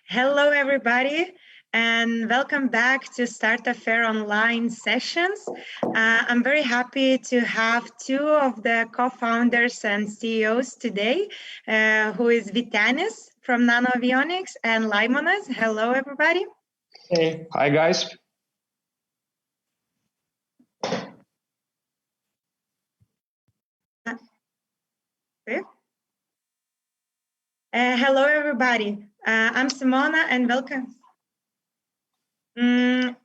Hello, everybody, and welcome back to Startup Fair Online sessions. I'm very happy to have two of the co-founders and CEOs today, who is Vytenis from NanoAvionics and Laimonas. Hello, everybody. Hey. Hi, guys. Hello, everybody. I'm Simona, and welcome. I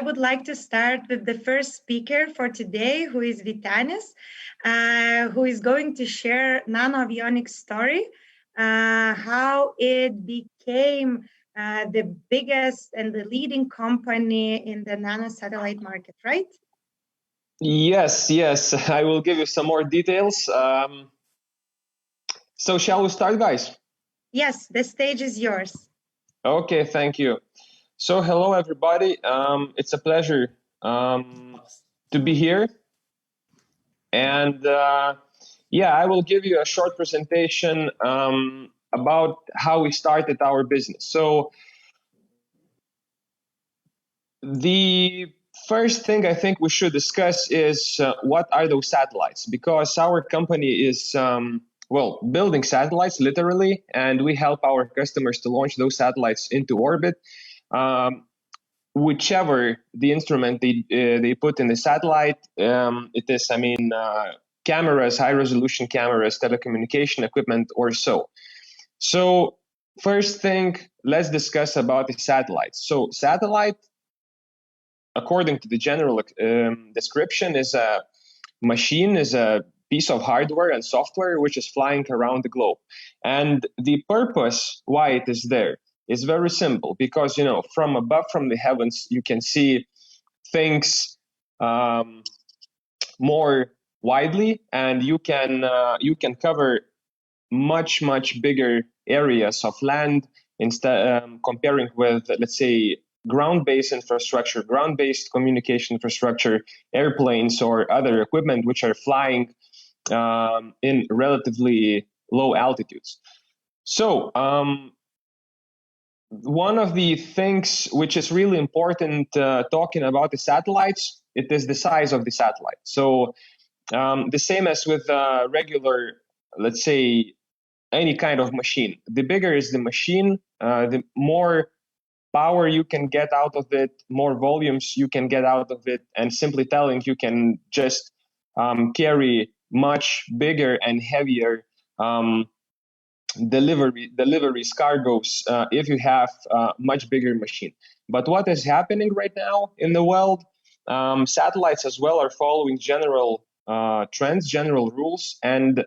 would like to start with the first speaker for today, who is Vytenis, who is going to share NanoAvionics story, how it became the biggest and the leading company in the nano-satellite market, right? Yes, I will give you some more details. So shall we start, guys? Yes, the stage is yours. Okay, thank you. So hello, everybody. It's a pleasure to be here. And I will give you a short presentation about how we started our business. So the first thing I think we should discuss is what are those satellites? Because our company is building satellites literally, and we help our customers to launch those satellites into orbit. Whichever the instrument they put in the satellite, it is, cameras, high resolution cameras, telecommunication equipment, or so. So first thing, let's discuss about the satellites. So satellite, according to the general description, is a machine, is a piece of hardware and software which is flying around the globe. And the purpose why it is there is very simple, because from above, from the heavens, you can see things more widely, and you can cover much bigger areas of land instead, comparing with, let's say, ground-based infrastructure, ground-based communication infrastructure, airplanes or other equipment which are flying in relatively low altitudes. So one of the things which is really important talking about the satellites, it is the size of the satellite. So the same as with regular, let's say, any kind of machine. The bigger is the machine, the more power you can get out of it, more volumes you can get out of it, and simply telling, you can just carry much bigger and heavier deliveries, cargoes, if you have a much bigger machine. But what is happening right now in the world, satellites as well are following general trends, general rules, and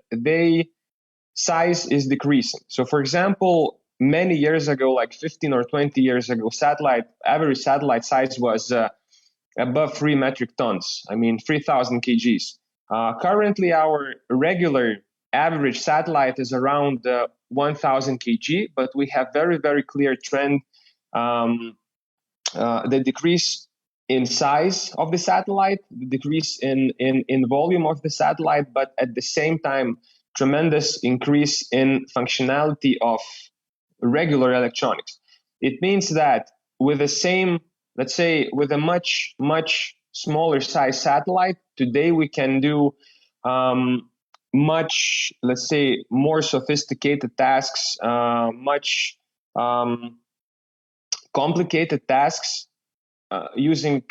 size is decreasing. So for example, many years ago, like 15 or 20 years ago, average satellite size was above 3 metric tons. 3,000 kgs. Currently, our regular average satellite is around 1,000 kg, but we have very clear trend, the decrease in size of the satellite, the decrease in volume of the satellite, but at the same time, tremendous increase in functionality of regular electronics. It means that with the same, let's say, with a much smaller size satellite, today we can do much, let's say, more sophisticated tasks, much complicated tasks using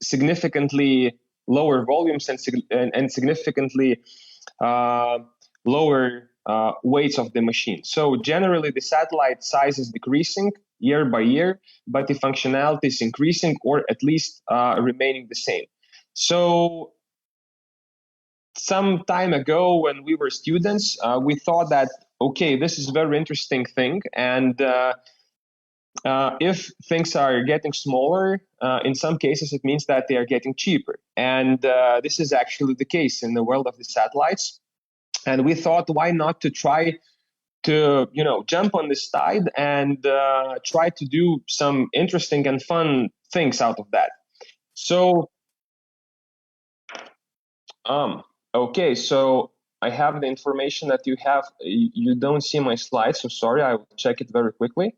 significantly lower volumes and significantly lower weights of the machine. So generally, the satellite size is decreasing year by year, but the functionality is increasing, or at least remaining the same. So some time ago, when we were students, we thought that, okay, this is a very interesting thing, and if things are getting smaller, in some cases it means that they are getting cheaper. And this is actually the case in the world of the satellites. And we thought, why not to try to jump on this tide and try to do some interesting and fun things out of that. So okay, so I have the information that you have. You don't see my slides, so sorry. I will check it very quickly.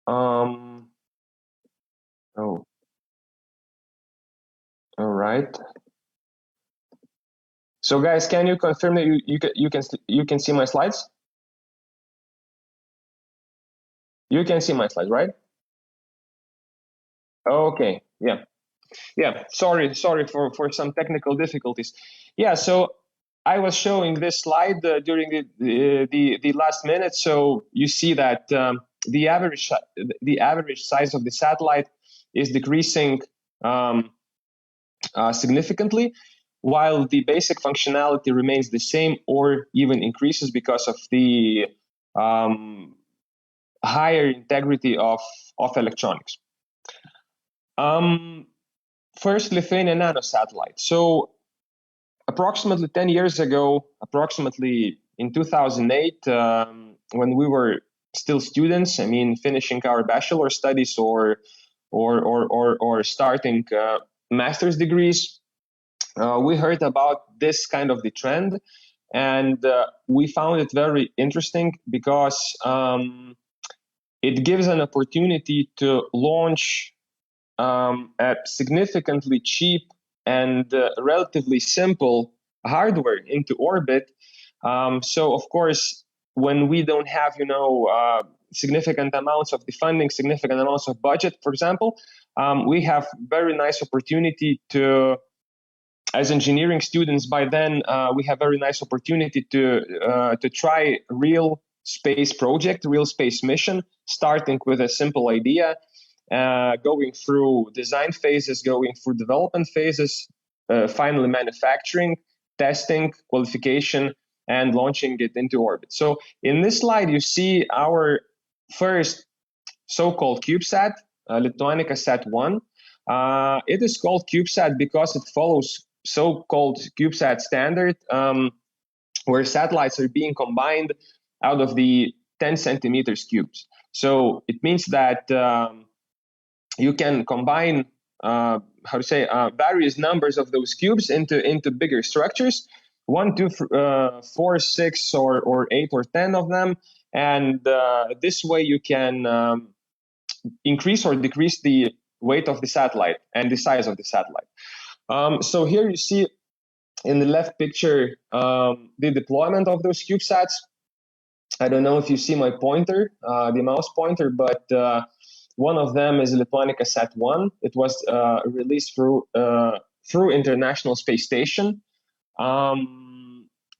Oh, all right. So guys, can you confirm that you can see my slides? You can see my slides, right? Okay. Yeah. Sorry for some technical difficulties. Yeah. So I was showing this slide during the last minute. So you see that the average size of the satellite is decreasing significantly, while the basic functionality remains the same or even increases because of the higher integrity of electronics. First, Lithuania nano-satellite. So approximately 10 years ago, approximately in 2008, when we were still students, I mean, finishing our bachelor studies or starting master's degrees, we heard about this kind of the trend, and we found it very interesting because it gives an opportunity to launch a significantly cheap and relatively simple hardware into orbit. So of course, when we don't have, significant amounts of the funding, significant amounts of budget, for example, we have very nice opportunity to, as engineering students, by then we have very nice opportunity to try real space project, real space mission, starting with a simple idea, going through design phases, going through development phases, finally manufacturing, testing, qualification, and launching it into orbit. So in this slide, you see our first so-called CubeSat, Lithuania Sat-1. It is called CubeSat because it follows so-called CubeSat standard, where satellites are being combined out of the 10 centimeters cubes. So it means that you can combine various numbers of those cubes into bigger structures, 1, 2, 4, 6, or 8 or 10 of them, and this way you can increase or decrease the weight of the satellite and the size of the satellite. So here you see in the left picture the deployment of those CubeSats. I don't know if you see my pointer, the mouse pointer, but one of them is Lithuania Sat-1. It was released through International Space Station.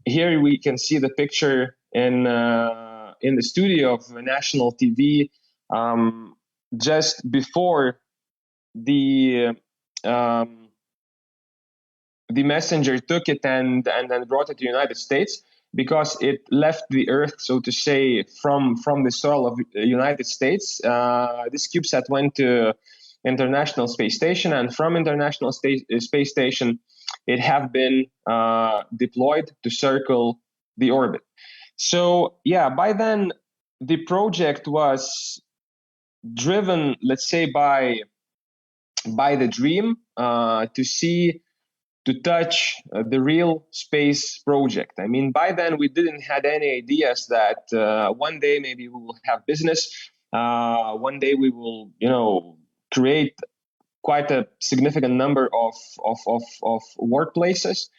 Here we can see the picture in the studio of national TV just before the messenger took it and then brought it to the United States, because it left the Earth, so to say, from the soil of the United States. This CubeSat went to International Space Station, and from International Space Station, it have been deployed to circle the orbit. So yeah, by then the project was driven, let's say, by the dream to touch the real space project. I mean, by then we didn't had any ideas that one day maybe we will have business. One day we will, create quite a significant number of workplaces.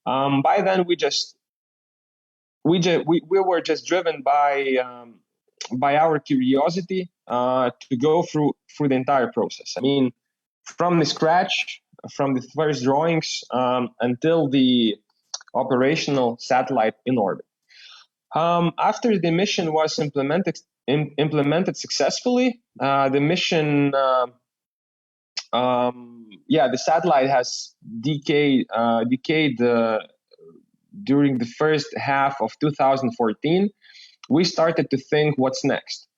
By then we were just driven by our curiosity to go through the entire process. I mean, from the scratch, from the first drawings until the operational satellite in orbit. After the mission was implemented successfully, the mission, the satellite has decayed during the first half of 2014. We started to think, what's next?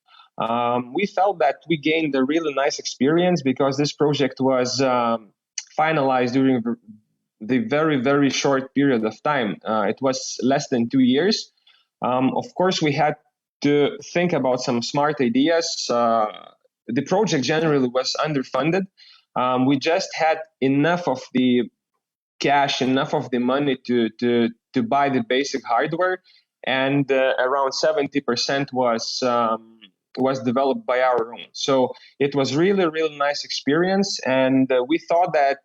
We felt that we gained a really nice experience because this project was finalized during the very, very short period of time. It was less than 2 years. Of course, we had to think about some smart ideas. The project generally was underfunded. We just had enough of the cash, enough of the money to to buy the basic hardware, and around 70% was developed by our own. So it was really nice experience, and we thought that,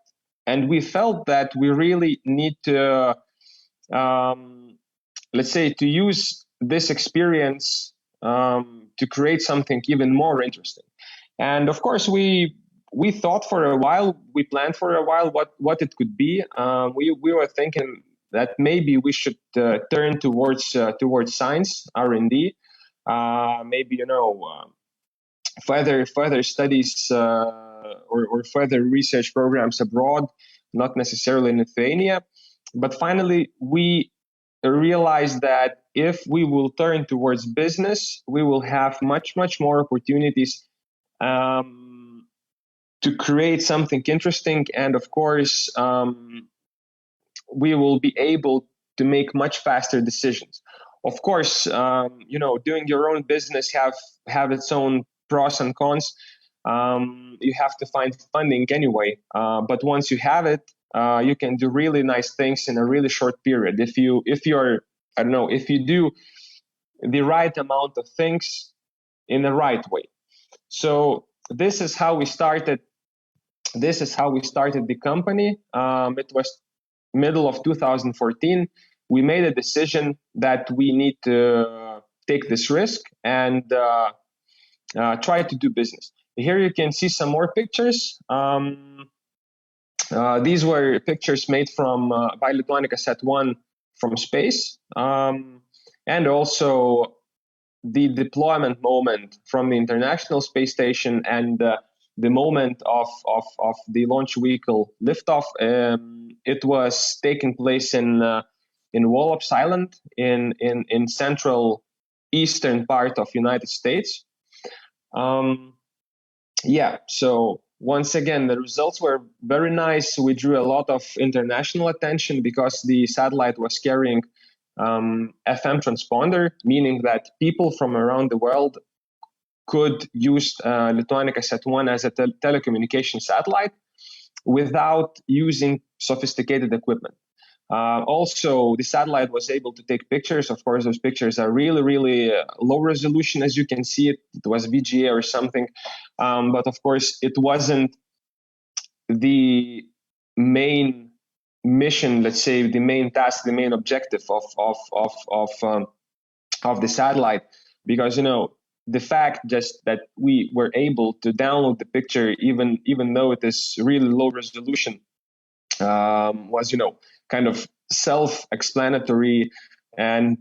and we felt that we really need to, let's say, to use this experience to create something even more interesting. And of course, we thought for a while, we planned for a while what it could be. We were thinking that maybe we should turn towards science, R&D, maybe further studies or further research programs abroad, not necessarily in Lithuania. But finally, we realized that if we will turn towards business, we will have much more opportunities to create something interesting, and of course, we will be able to make much faster decisions. Of course, doing your own business have its own pros and cons. You have to find funding anyway, but once you have it, you can do really nice things in a really short period. If you do the right amount of things in the right way. So this is how we started. This is how we started the company. It was middle of 2014. We made a decision that we need to take this risk and try to do business. Here you can see some more pictures. These were pictures made by Lithuania Sat-1 from space, and also the deployment moment from the International Space Station and the moment of the launch vehicle liftoff. It was taking place in Wallops Island in central eastern part of United States. So once again, the results were very nice. We drew a lot of international attention because the satellite was carrying FM transponder, meaning that people from around the world could use Lithuania Sat-1 as a telecommunication satellite without using sophisticated equipment. Also, the satellite was able to take pictures. Of course, those pictures are really low resolution, as you can see. It was VGA or something, but of course, it wasn't the main mission. Let's say the main task, the main objective of the satellite, because the fact just that we were able to download the picture, even though it is really low resolution, was kind of self-explanatory, and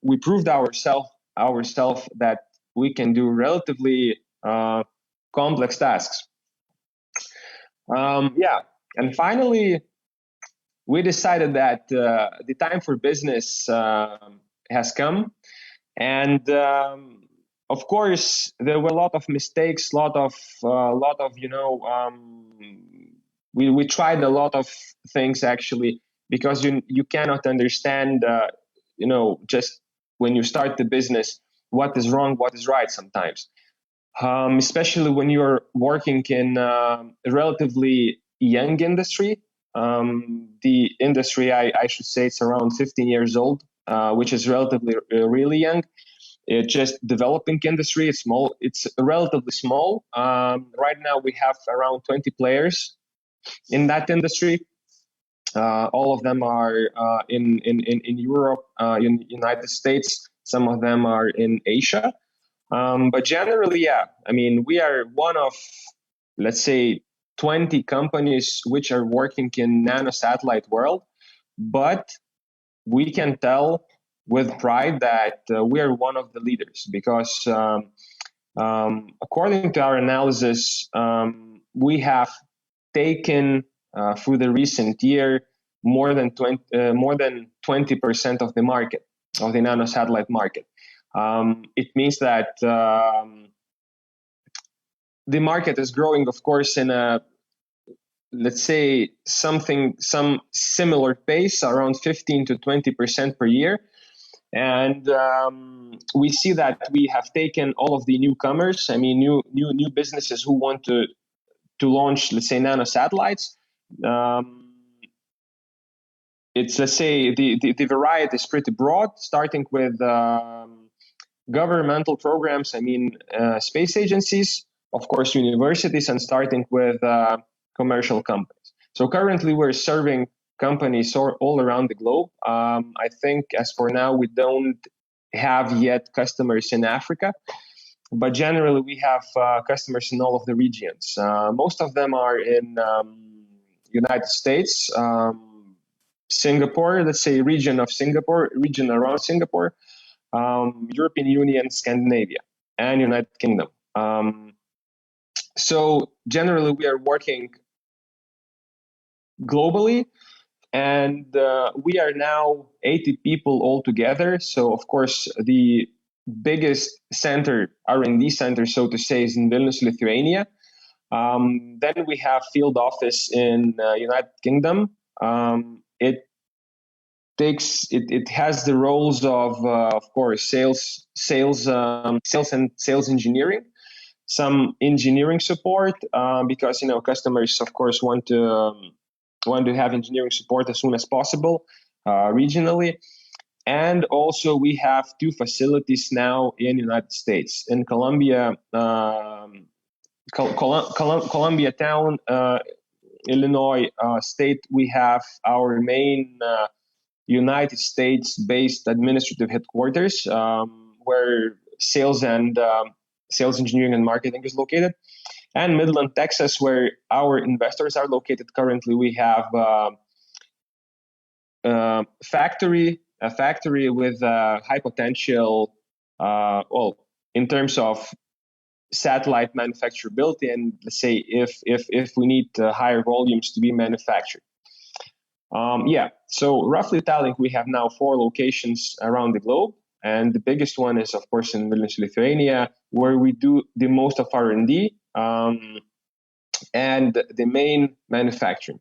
we proved ourselves that we can do relatively complex tasks. And finally, we decided that the time for business has come, and of course there were a lot of mistakes, we tried a lot of things actually, because you cannot understand just when you start the business what is wrong, what is right sometimes, especially when you're working in a relatively young industry. The industry, I should say, it's around 15 years old, which is relatively really young. It's just developing industry. It's small. It's relatively small. Right now we have around 20 players in that industry. All of them are in Europe, in United States. Some of them are in Asia. But generally, we are one of, let's say, 20 companies which are working in nano-satellite world. But we can tell with pride that we are one of the leaders, because according to our analysis, we have taken through the recent year more than 20% of the market, of the nano-satellite market. It means that the market is growing, of course, in a, let's say, some similar pace, around 15 to 20% per year. And we see that we have taken all of the newcomers, new businesses who want to launch, let's say, nano satellites. it's, let's say, the variety is pretty broad, starting with governmental programs, space agencies, of course, universities, and starting with commercial companies. So currently we're serving companies all around the globe. I think as for now, we don't have yet customers in Africa, but generally we have customers in all of the regions. Most of them are in United States, Singapore, let's say region around Singapore, European Union, Scandinavia, and United Kingdom. So generally we are working globally, and we are now 80 people altogether. So of course the biggest R&D center, so to say, is in Vilnius, Lithuania. Then we have field office in United Kingdom. It has the roles of course, sales and sales engineering, some engineering support, because customers, of course, want to have engineering support as soon as possible, regionally. And also we have 2 facilities now in United States, in Columbia, Columbia town, Illinois state. We have our main United States-based administrative headquarters, where sales engineering and marketing is located. And Midland, Texas, where our investors are located. Currently, we have a factory with high potential, in terms of satellite manufacturability, and let's say if we need higher volumes to be manufactured. So roughly telling, we have now 4 locations around the globe, and the biggest one is, of course, in Vilnius, Lithuania, where we do the most of R&D and the main manufacturing.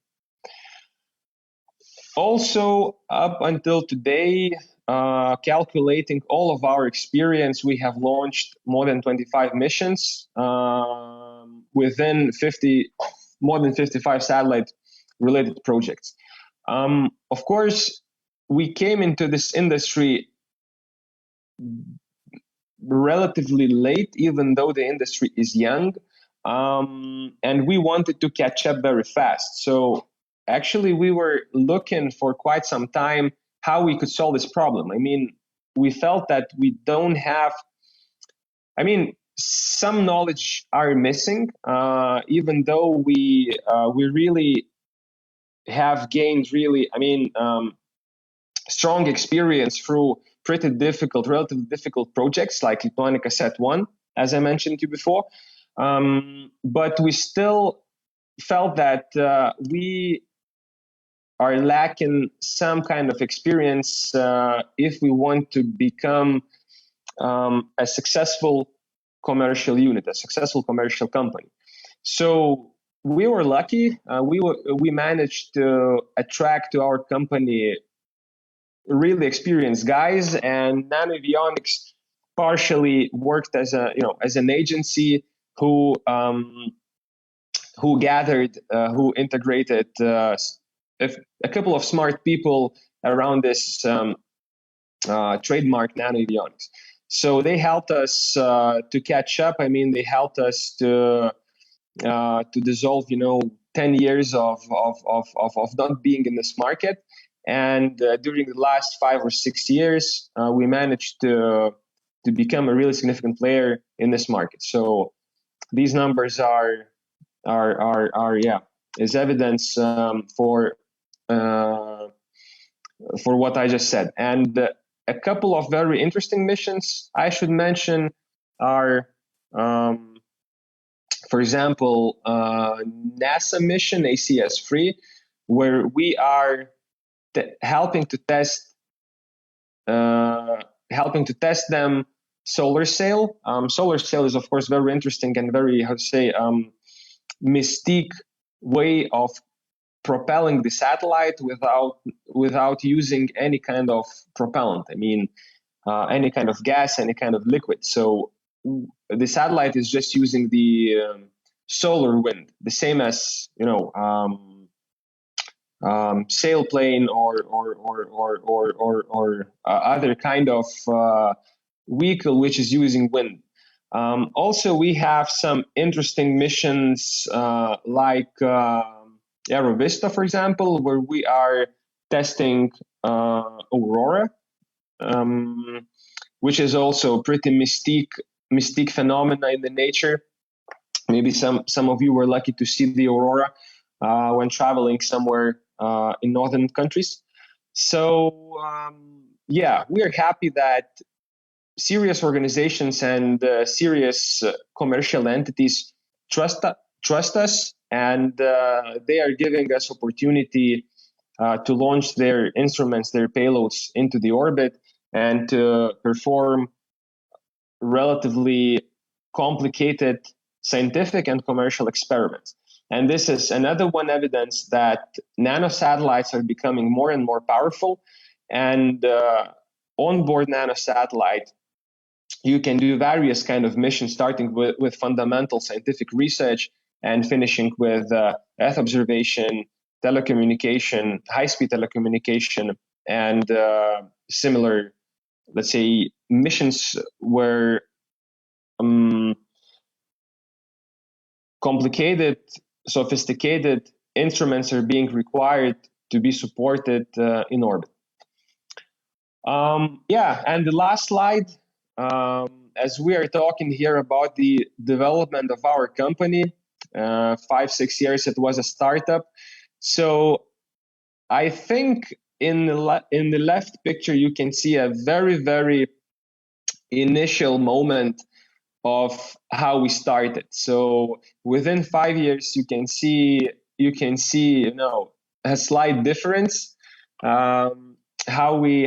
Also, up until today, calculating all of our experience, we have launched more than 25 missions within more than 55 satellite-related projects. Of course, we came into this industry relatively late, even though the industry is young, and we wanted to catch up very fast. So actually, we were looking for quite some time how we could solve this problem. We felt that we don't have, some knowledge are missing, even though we really have gained strong experience through relatively difficult projects like Lithuania Set 1, as I mentioned to you before. But we still felt that we are lacking some kind of experience if we want to become a successful commercial unit, a successful commercial company. So we were lucky. We managed to attract to our company really experienced guys, and NanoAvionics partially worked as an agency who integrated a couple of smart people around this trademark NanoAvionics. So they helped us to catch up. They helped us to dissolve 10 years of not being in this market. And during the last 5 or 6 years, we managed to become a really significant player in this market. So these numbers are is evidence for what I just said. And a couple of very interesting missions I should mention are, for example, NASA mission ACS-3, where we are helping to test them solar sail. Solar sail is, of course, very interesting and very, mystique way of propelling the satellite without using any kind of propellant. Any kind of gas, any kind of liquid. So the satellite is just using the solar wind, the same as sailplane or other kind of vehicle which is using wind. Also, we have some interesting missions like Aerovista, for example, where we are testing Aurora, which is also pretty mystique phenomena in the nature. Maybe some of you were lucky to see the Aurora when traveling somewhere in northern countries. So yeah, we are happy that serious organizations and serious commercial entities trust us, and they are giving us opportunity to launch their instruments, their payloads into the orbit, and to perform relatively complicated scientific and commercial experiments. And this is another one evidence that nano-satellites are becoming more and more powerful. And onboard nano-satellite, you can do various kind of missions, starting with fundamental scientific research and finishing with Earth observation, telecommunication, high-speed telecommunication, and similar, let's say, missions where complicated, sophisticated instruments are being required to be supported in orbit. Yeah, and the last slide, as we are talking here about the development of our company, 5-6 years it was a startup. So I think in the left picture you can see a very initial moment of how we started. So within 5 years you can see a slight difference. How we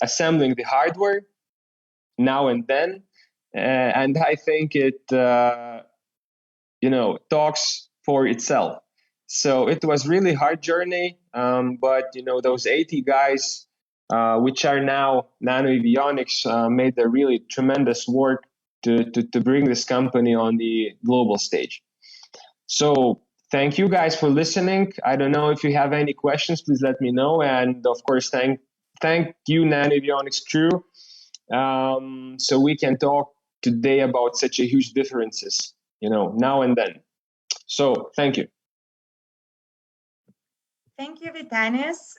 assembling the hardware now and then, and I think it talks for itself. So it was really hard journey, but those 80 guys, which are now NanoAvionics, made a really tremendous work to bring this company on the global stage. So thank you guys for listening. I don't know if you have any questions, please let me know. And of course, thank you, NanoAvionics crew. So we can talk today about such a huge differences, now and then. So thank you. Thank you, Vytenis.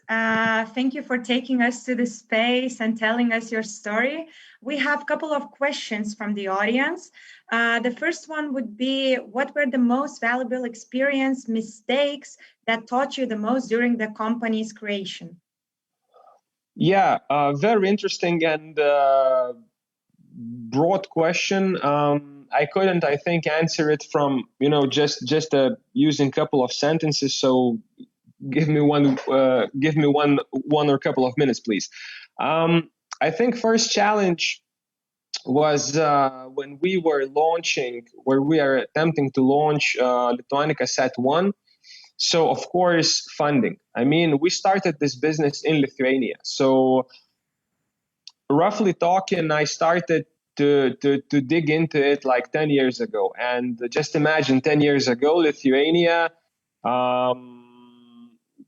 Thank you for taking us to the space and telling us your story. We have a couple of questions from the audience. The first one would be, what were the most valuable experience, mistakes that taught you the most during the company's creation? Yeah, very interesting and broad question. I couldn't, I think, answer it from, just using a couple of sentences. So give me one or a couple of minutes, please. I think first challenge was when we were attempting to launch Lithuania Sat-1. So of course, funding. I mean, we started this business in Lithuania. So roughly talking, I started to dig into it like 10 years ago. And just imagine 10 years ago, Lithuania,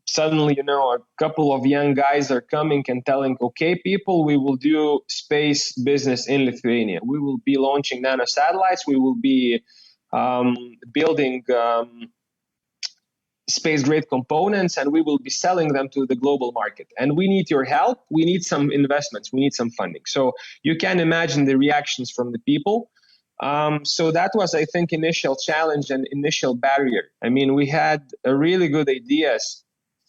suddenly, a couple of young guys are coming and telling, okay, people, we will do space business in Lithuania. We will be launching nano-satellites. We will be building space-grade components, and we will be selling them to the global market. And we need your help. We need some investments. We need some funding. So you can imagine the reactions from the people. So that was, I think, initial challenge and initial barrier. I mean, we had really good ideas.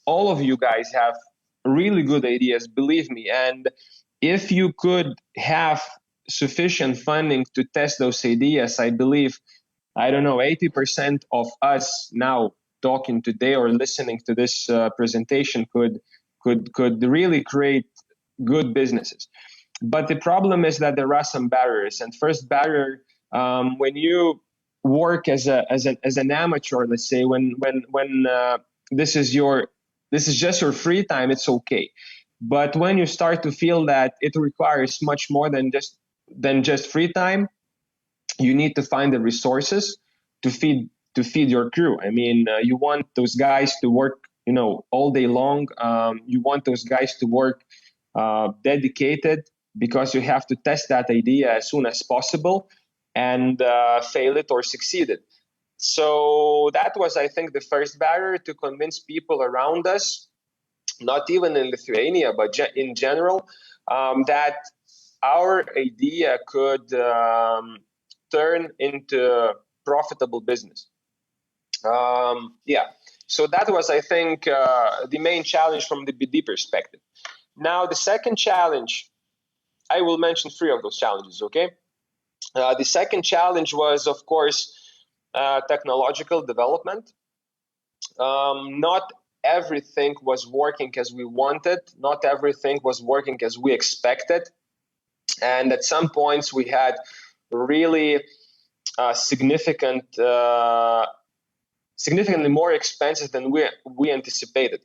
All of you guys have really good ideas, believe me. And if you could have sufficient funding to test those ideas, I believe, 80% of us now talking today or listening to this presentation could really create good businesses. But the problem is that there are some barriers. And first barrier, when you work as an amateur, let's say, when this is just your free time, it's okay. But when you start to feel that it requires much more than just free time, you need to find the resources to feed your crew. I mean, you want those guys to work all day long. You want those guys to work dedicated, because you have to test that idea as soon as possible and fail it or succeed it. So that was, I think, the first barrier, to convince people around us, not even in Lithuania, but in general, that our idea could turn into profitable business. So that was, I think, the main challenge from the BD perspective. Now, the second challenge, I will mention 3 of those challenges, okay? The second challenge was, of course, technological development. Not everything was working as we wanted. Not everything was working as we expected. And at some points, we had really significantly more expenses than we anticipated.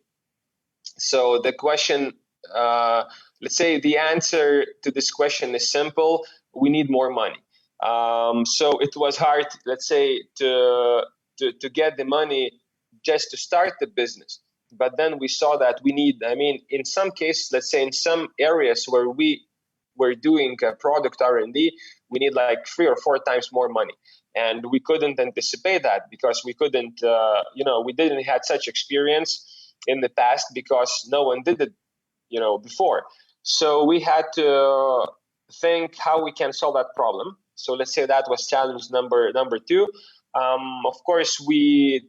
So the question, let's say the answer to this question is simple: we need more money. So it was hard, let's say, to get the money just to start the business. But then we saw that we need, in some cases, let's say in some areas where we were doing product R&D, we need like 3 or 4 times more money. And we couldn't anticipate that, because we couldn't, we didn't have such experience in the past, because no one did it, before. So we had to think how we can solve that problem. So let's say that was challenge number 2. Of course, we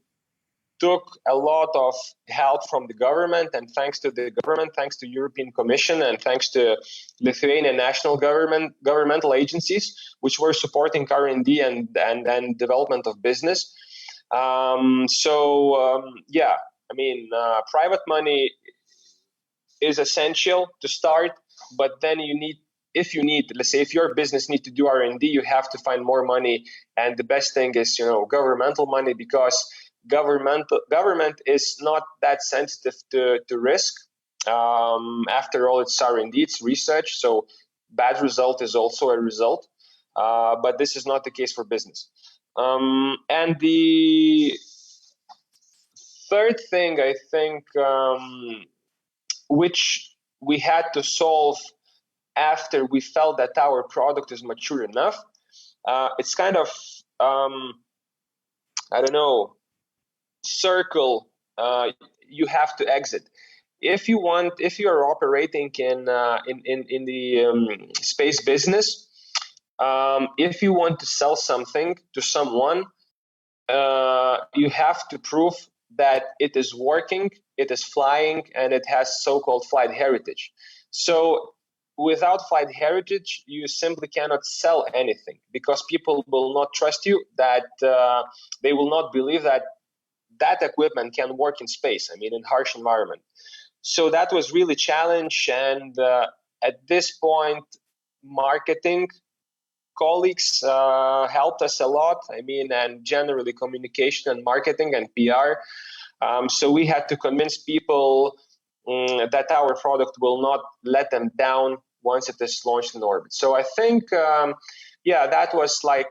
took a lot of help from the government, and thanks to the government, thanks to European Commission, and thanks to Lithuanian national governmental agencies, which were supporting R&D and development of business. Private money is essential to start, but then if your business needs to do R&D, you have to find more money. And the best thing is, governmental money, because government is not that sensitive to risk. After all, it's R&D, it's research, so bad result is also a result. But this is not the case for business. And the third thing, I think, which we had to solve after we felt that our product is mature enough, it's kind of, circle you have to exit. If you are operating in the space business, if you want to sell something to someone, you have to prove that it is working, it is flying, and it has so-called flight heritage. So without flight heritage, you simply cannot sell anything, because people will not trust you, that they will not believe that equipment can work in space, in harsh environment. So that was really a challenge. And at this point, marketing colleagues helped us a lot, and generally communication and marketing and PR. So we had to convince people that our product will not let them down once it is launched in orbit. So I think, that was like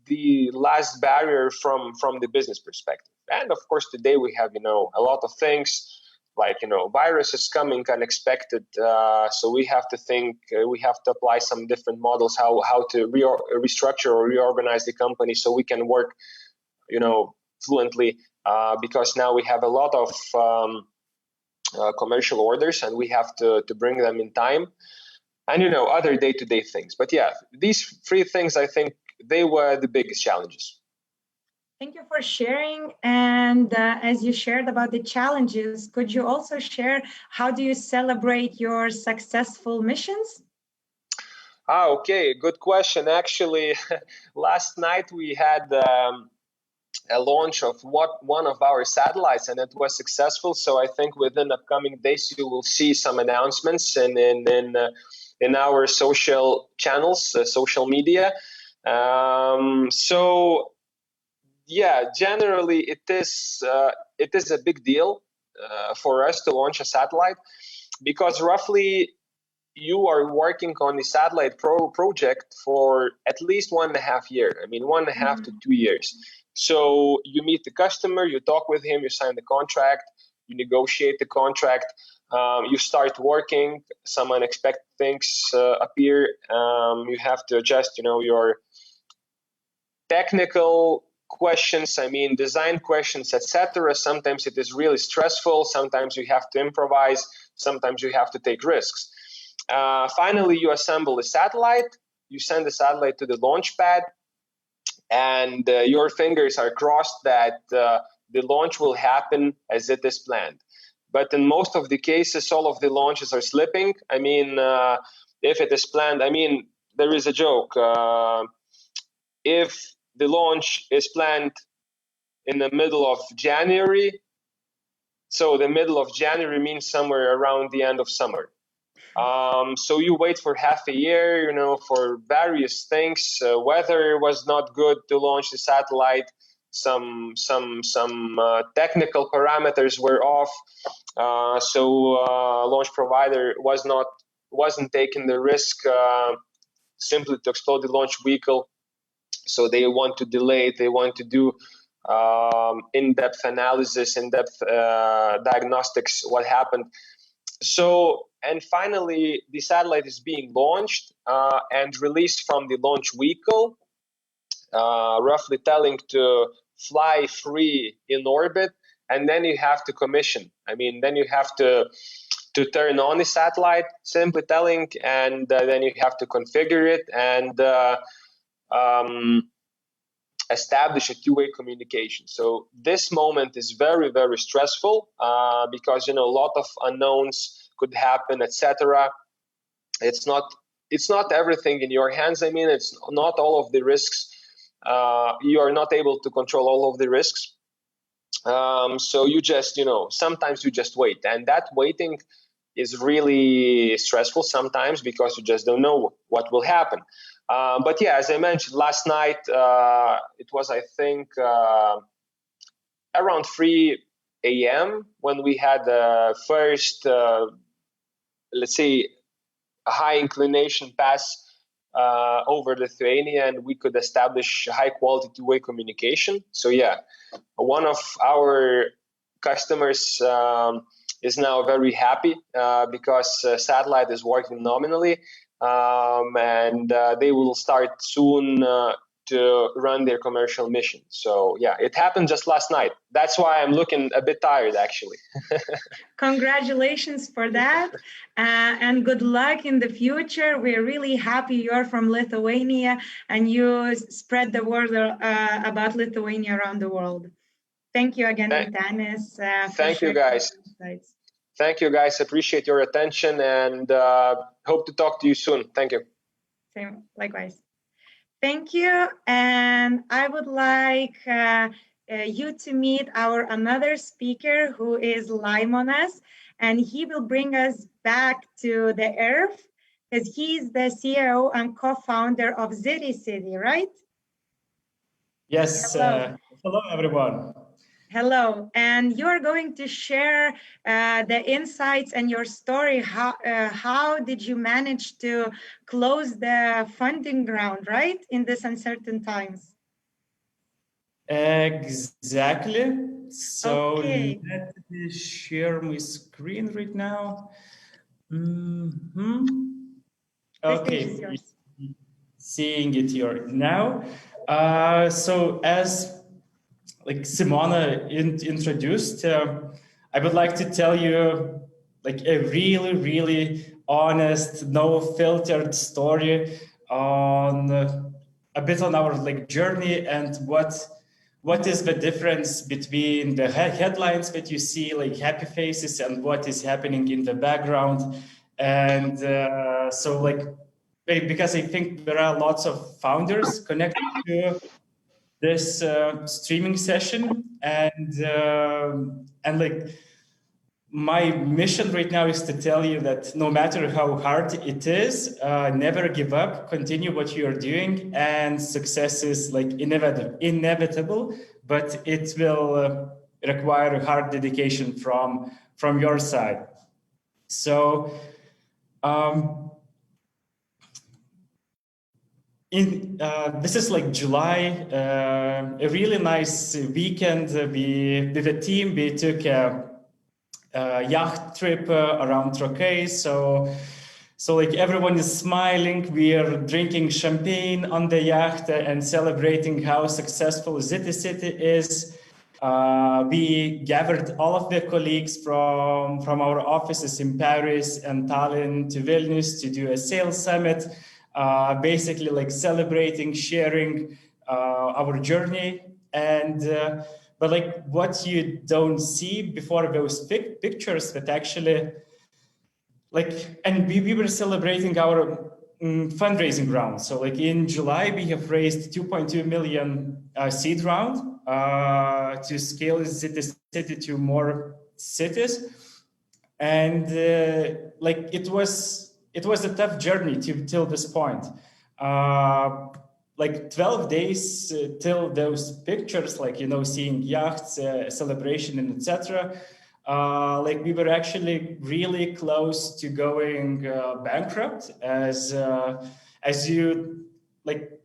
the last barrier from the business perspective. And of course, today we have, a lot of things like, viruses coming unexpected. So we have to think, we have to apply some different models, how to restructure or reorganize the company so we can work, fluently, because now we have a lot of commercial orders, and we have to bring them in time, and, other day-to-day things. But yeah, these 3 things, I think, they were the biggest challenges. Thank you for sharing. And as you shared about the challenges, could you also share how do you celebrate your successful missions? Okay, good question. Actually, last night we had a launch of one of our satellites, and it was successful. So I think within upcoming days you will see some announcements in our social channels, social media. Generally it is a big deal for us to launch a satellite, because roughly you are working on the satellite project for at least 1.5 years. 1.5 to 2 years. So you meet the customer, you talk with him, you sign the contract, you negotiate the contract, you start working, some unexpected things appear, you have to adjust, your technical questions, design questions, etc. Sometimes it is really stressful, sometimes you have to improvise, sometimes you have to take risks. Finally, you assemble a satellite, you send the satellite to the launch pad, and your fingers are crossed that the launch will happen as it is planned. But in most of the cases, all of the launches are slipping. If it is planned, there is a joke. If the launch is planned in the middle of January, so the middle of January means somewhere around the end of summer. So you wait for half a year, for various things. Weather was not good to launch the satellite. Some technical parameters were off. So launch provider wasn't taking the risk simply to explode the launch vehicle. So they want to delay it. They want to do in-depth analysis, in-depth diagnostics, what happened. So, and finally, the satellite is being launched and released from the launch vehicle, roughly telling to fly free in orbit, and then you have to commission. Then you have to turn on the satellite, simply telling, and then you have to configure it and establish a two-way communication. So this moment is very, very stressful because a lot of unknowns could happen, etc. It's not everything in your hands. It's not all of the risks. You are not able to control all of the risks. So you just, sometimes you just wait, and that waiting is really stressful sometimes because you just don't know what will happen. But yeah, as I mentioned last night, it was, I think, around 3 a.m. when we had the first, let's say, a high inclination pass over Lithuania, and we could establish high quality two-way communication. So yeah, one of our customers is now very happy because satellite is working nominally, and they will start soon to run their commercial mission. So yeah, it happened just last night. That's why I'm looking a bit tired, actually. Congratulations for that, and good luck in the future. We're really happy you're from Lithuania and you spread the word about Lithuania around the world. Thank you again, Vytenis. Thank you, guys. Thank you, guys. Appreciate your attention and hope to talk to you soon. Thank you. Same, likewise. Thank you. And I would like you to meet our another speaker, who is Laimonas, and he will bring us back to the Earth because he's the CEO and co-founder of ZITICITY, right? Yes. Hello, everyone. Hello, and you're going to share the insights and your story. How did you manage to close the funding round, right, in this uncertain times? Exactly. So okay. Let me share my screen right now. Okay, seeing it here now. So as Simona introduced, I would like to tell you a really, really honest, no-filtered story on a bit on our journey and what is the difference between the headlines that you see, happy faces, and what is happening in the background. And because I think there are lots of founders connected to this streaming session, and my mission right now is to tell you that no matter how hard it is, never give up, continue what you are doing, and success is inevitable, but it will require hard dedication from your side. So this is July, a really nice weekend. With the team, we took a yacht trip around Troquet. So like everyone is smiling. We are drinking champagne on the yacht and celebrating how successful ZITICITY is. We gathered all of the colleagues from our offices in Paris and Tallinn to Vilnius to do a sales summit, basically like celebrating, sharing our journey. And but like what you don't see before those pictures that actually like, and we were celebrating our fundraising round. So like in July, we have raised 2.2 million seed round to scale ZITICITY to more cities. And like it was a tough journey till this point. Like 12 days till those pictures, like, you know, seeing yachts, celebration and etc. Like we were actually really close to going bankrupt as you like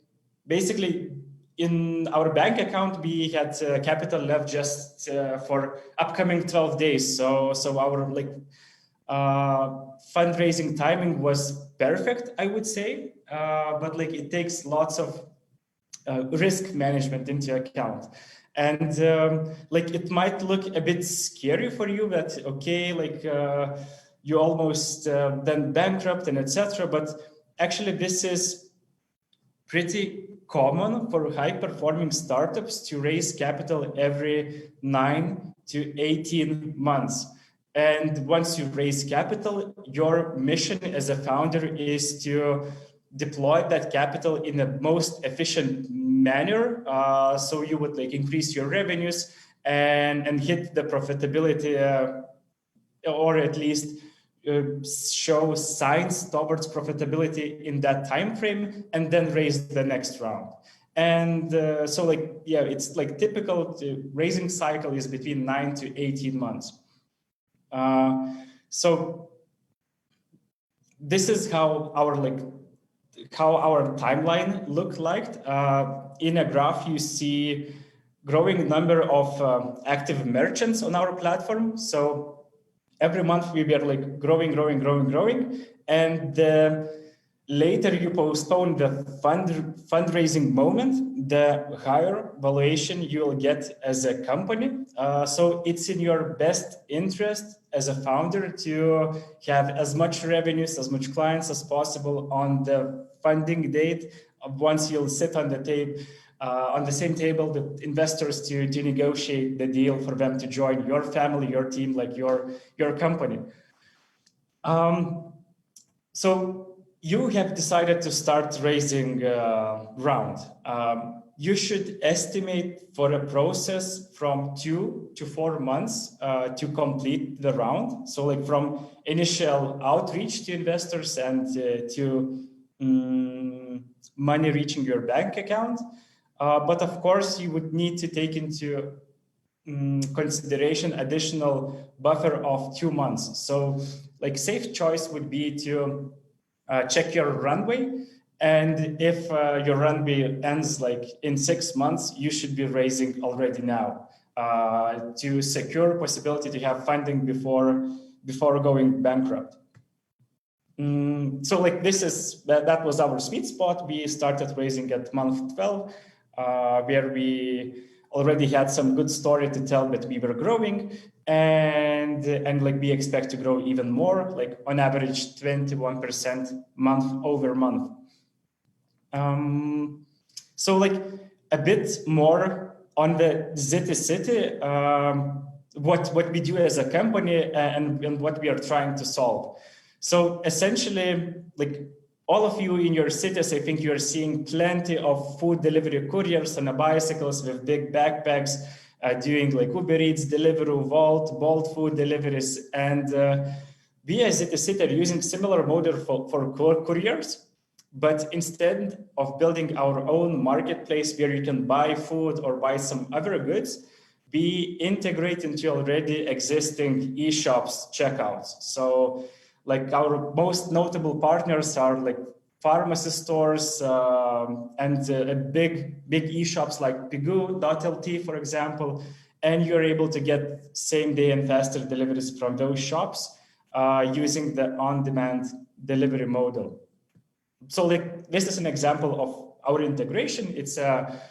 basically in our bank account we had capital left just for upcoming 12 days. So our like fundraising timing was perfect, I would say, but like it takes lots of risk management into account. And like it might look a bit scary for you that, okay, like you almost then bankrupt and etc. But actually this is pretty common for high performing startups to raise capital every 9 to 18 months. And once you raise capital, your mission as a founder is to deploy that capital in the most efficient manner. So you would like increase your revenues and hit the profitability, or at least show signs towards profitability in that time frame, and then raise the next round. And so like, yeah, it's like typical raising cycle is between 9 to 18 months. So this is how our timeline looked like. In a graph, you see growing number of active merchants on our platform. So every month we were like growing. And later you postpone the fundraising moment, the higher valuation you will get as a company. So it's in your best interest as a founder to have as much revenues, as much clients as possible on the funding date. Once you'll sit on the table, on the same table with investors to negotiate the deal for them to join your family, your team, like your company. So you have decided to start raising round. You should estimate for a process from 2 to 4 months to complete the round. So like from initial outreach to investors and to money reaching your bank account. But of course, you would need to take into consideration additional buffer of 2 months. So like safe choice would be to check your runway. And if your runway ends like in 6 months, you should be raising already now to secure possibility to have funding before going bankrupt. So like this is, that was our sweet spot. We started raising at month 12, where we already had some good story to tell that we were growing, and like we expect to grow even more, like on average 21% month over month. So like a bit more on the ZITICITY, what we do as a company and what we are trying to solve. So essentially, like all of you in your cities, I think you are seeing plenty of food delivery couriers on bicycles with big backpacks doing like Uber Eats, Deliveroo, Bolt food deliveries. And we as ZITICITY are using similar model for couriers, but instead of building our own marketplace where you can buy food or buy some other goods, we integrate into already existing e-shops checkouts. So like our most notable partners are like pharmacy stores and big e-shops like Pigou.lt, for example, and you're able to get same day and faster deliveries from those shops using the on-demand delivery model. So like, this is an example of our integration. It's a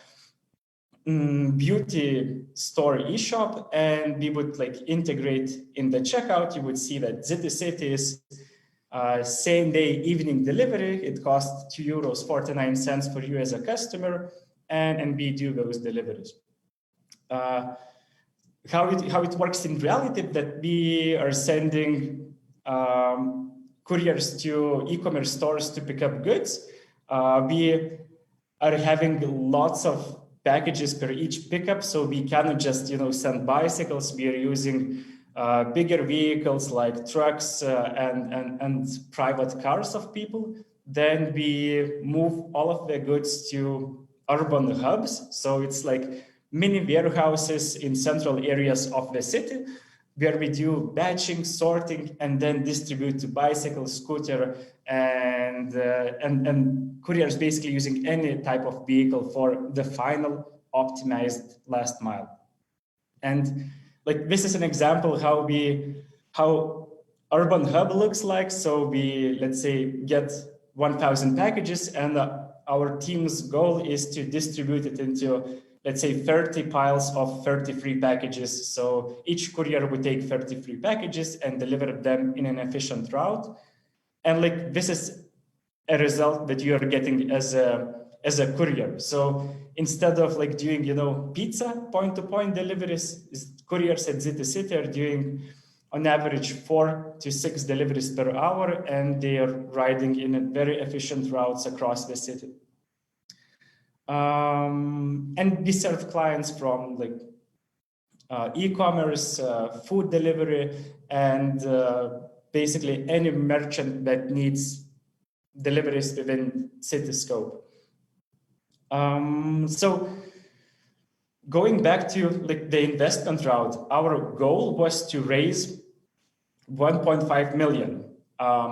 beauty store eShop, and we would like integrate in the checkout. You would see that ZITICITY is same day evening delivery. It costs €2.49 for you as a customer, and we do those deliveries. How it works in reality, that we are sending couriers to e-commerce stores to pick up goods. We are having lots of packages per each pickup, so we cannot just send bicycles. We are using bigger vehicles like trucks and private cars of people. Then we move all of the goods to urban hubs. So it's like mini warehouses in central areas of the city, where we do batching, sorting, and then distribute to bicycle, scooter, and couriers basically using any type of vehicle for the final optimized last mile. And like, this is an example how urban hub looks like. So we, let's say, get 1,000 packages, and our team's goal is to distribute it into, let's say, 30 piles of 33 packages. So each courier would take 33 packages and deliver them in an efficient route. And like, this is a result that you are getting as a courier. So instead of like doing, pizza point-to-point deliveries, couriers at ZITICITY are doing on average 4 to 6 deliveries per hour, and they are riding in a very efficient routes across the city. And we serve clients from like e-commerce, food delivery, and basically any merchant that needs deliveries within city scope. So going back to like the investment route, our goal was to raise 1.5 million.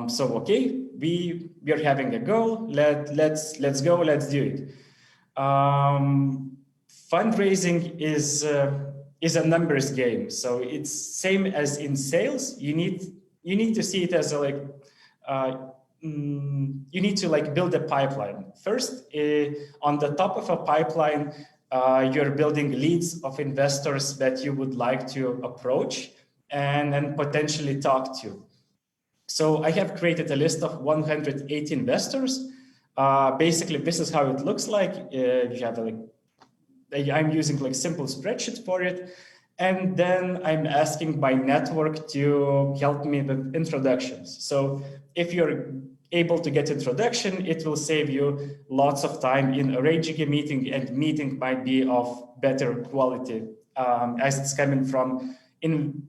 So okay, we are having a goal. Let's go. Let's do it. Fundraising is a numbers game. So it's same as in sales. You need to see it as a like. You need to like build a pipeline. First, on the top of a pipeline, you're building leads of investors that you would like to approach and potentially talk to. So I have created a list of 180 investors. Basically, this is how it looks like. You have like, I'm using like simple spreadsheet for it. And then I'm asking my network to help me with introductions. So if you're able to get introduction, it will save you lots of time in arranging a meeting, and meeting might be of better quality as it's coming from in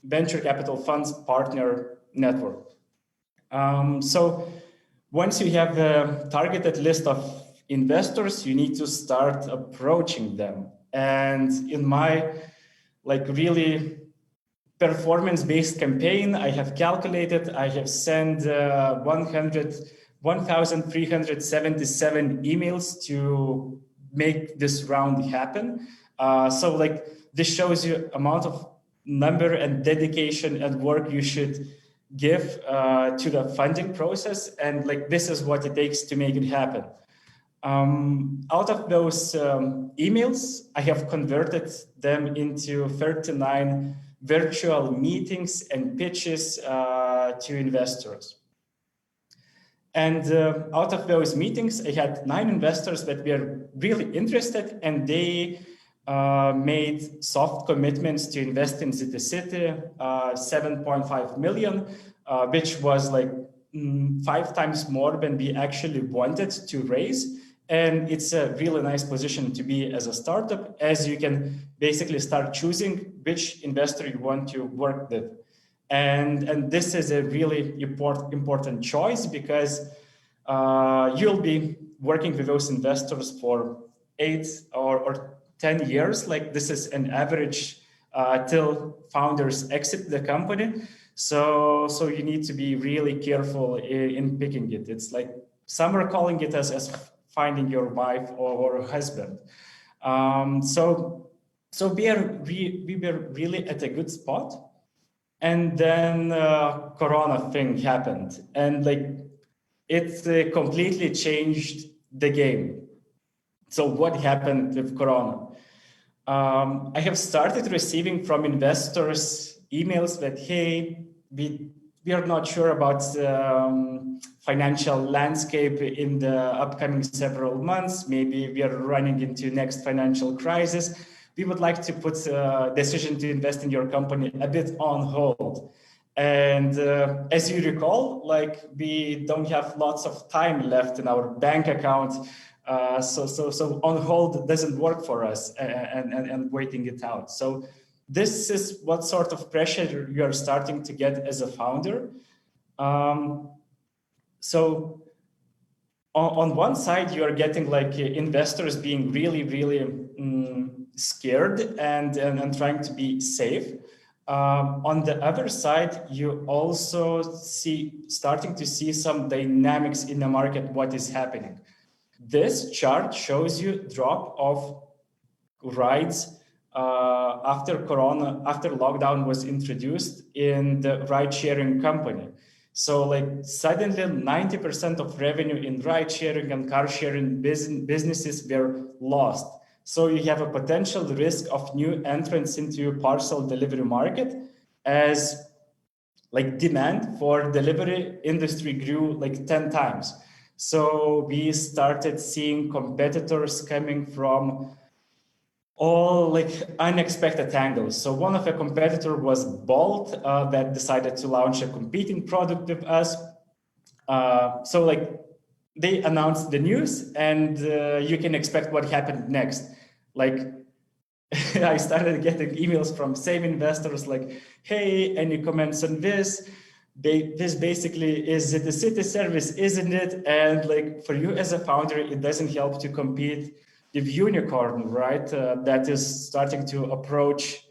venture capital funds partner network. So once you have a targeted list of investors, you need to start approaching them. And in my like really performance-based campaign, I have calculated, I have sent 1,377 emails to make this round happen. So like, this shows you amount of number and dedication and work you should give to the funding process. And like, this is what it takes to make it happen. Out of those emails, I have converted them into 39 virtual meetings and pitches to investors. And out of those meetings, I had 9 investors that were really interested, and they made soft commitments to invest in ZITICITY, 7.5 million, which was like 5 times more than we actually wanted to raise. And it's a really nice position to be as a startup, as you can basically start choosing which investor you want to work with. And this is a really important choice, because you'll be working with those investors for 8 or 10 years. Like, this is an average till founders exit the company. So you need to be really careful in picking it. It's like some are calling it as finding your wife or husband. So So we were really at a good spot. And then Corona thing happened. And like it completely changed the game. So what happened with Corona? I have started receiving from investors emails that, hey, we are not sure about financial landscape in the upcoming several months. Maybe we are running into next financial crisis. We would like to put a decision to invest in your company a bit on hold. And as you recall, like we don't have lots of time left in our bank account. So on hold doesn't work for us and waiting it out. So this is what sort of pressure you are starting to get as a founder. So on one side, you are getting like investors being really scared and trying to be safe. On the other side, you also starting to see some dynamics in the market, what is happening. This chart shows you drop of rides after Corona, after lockdown was introduced in the ride-sharing company. So like suddenly 90% of revenue in ride-sharing and car-sharing businesses were lost. So you have a potential risk of new entrants into parcel delivery market as like demand for delivery industry grew like 10 times. So we started seeing competitors coming from all like unexpected angles. So one of the competitor was Bolt that decided to launch a competing product with us. So like they announced the news and you can expect what happened next. Like I started getting emails from same investors like, hey, any comments on this? This basically is ZITICITY service, isn't it? And like for you as a founder, it doesn't help to compete with unicorn, right? That is starting to approach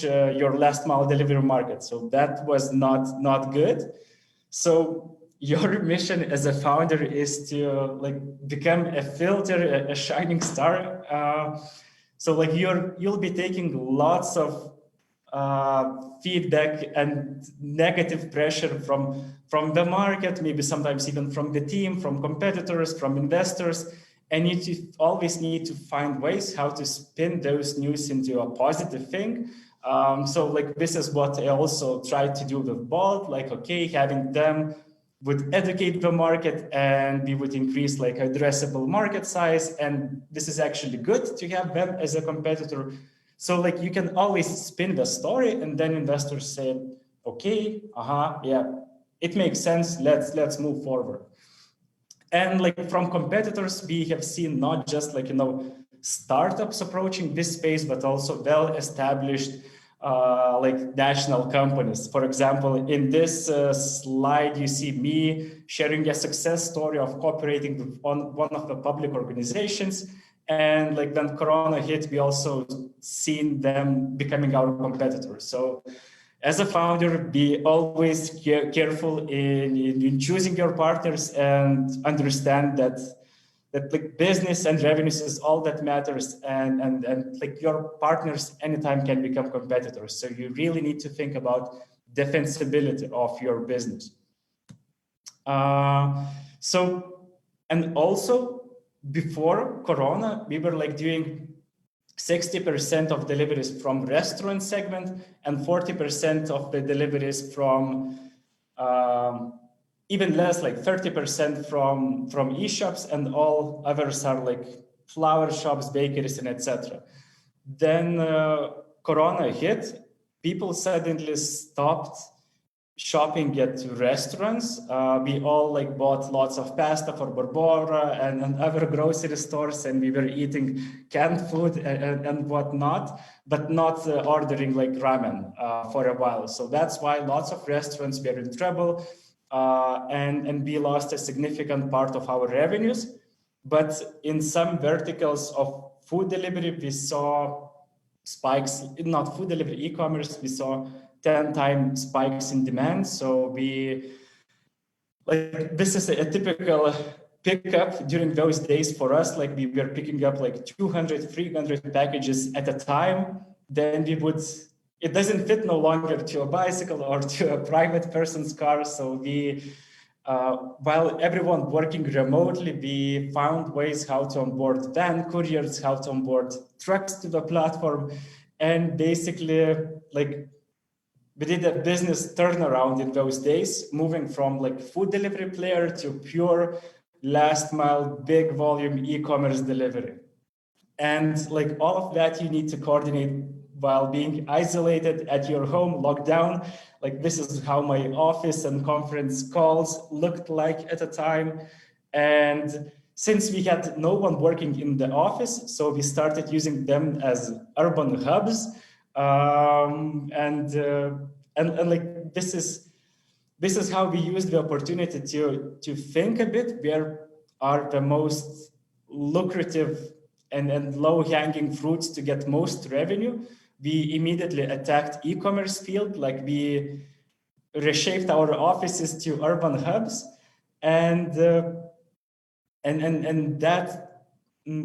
your last mile delivery market. So that was not good. So your mission as a founder is to like become a filter, a shining star. So like you'll be taking lots of feedback and negative pressure from the market, maybe sometimes even from the team, from competitors, from investors, and you always need to find ways how to spin those news into a positive thing. So like this is what I also tried to do with Bolt, like, okay, having them would educate the market and we would increase like addressable market size. And this is actually good to have them as a competitor. So like you can always spin the story and then investors say, okay, yeah, it makes sense. Let's move forward. And like from competitors, we have seen not just like, startups approaching this space, but also well-established like national companies. For example, in this slide, you see me sharing a success story of cooperating with one of the public organizations. And like when Corona hit, we also seen them becoming our competitors. So as a founder, be always careful in choosing your partners and understand that like business and revenues is all that matters, and like your partners anytime can become competitors. So you really need to think about defensibility of your business. And also before Corona, we were like doing 60% of deliveries from restaurant segment and 40% of the deliveries from even less, like 30% from e-shops, and all others are like flower shops, bakeries, and etc. Then Corona hit, people suddenly stopped shopping at restaurants. We all like bought lots of pasta for Barbara and other grocery stores, and we were eating canned food and whatnot, but not ordering like ramen for a while. So that's why lots of restaurants were in trouble, and we lost a significant part of our revenues. But in some verticals of food delivery, we saw spikes, not food delivery, e-commerce, we saw 10-time spikes in demand. So this is a typical pick up during those days for us, like we were picking up like 200, 300 packages at a time. Then we would, it doesn't fit no longer to a bicycle or to a private person's car. So we, while everyone working remotely, we found ways how to onboard van couriers, how to onboard trucks to the platform. And basically, like, we did a business turnaround in those days, moving from like food delivery player to pure last mile, big volume e-commerce delivery. And like all of that, you need to coordinate while being isolated at your home, locked down. Like this is how my office and conference calls looked like at the time. And since we had no one working in the office, so we started using them as urban hubs. And like this is how we use the opportunity to think a bit where are the most lucrative and low-hanging fruits to get most revenue. We immediately attacked e-commerce field, like we reshaped our offices to urban hubs, and that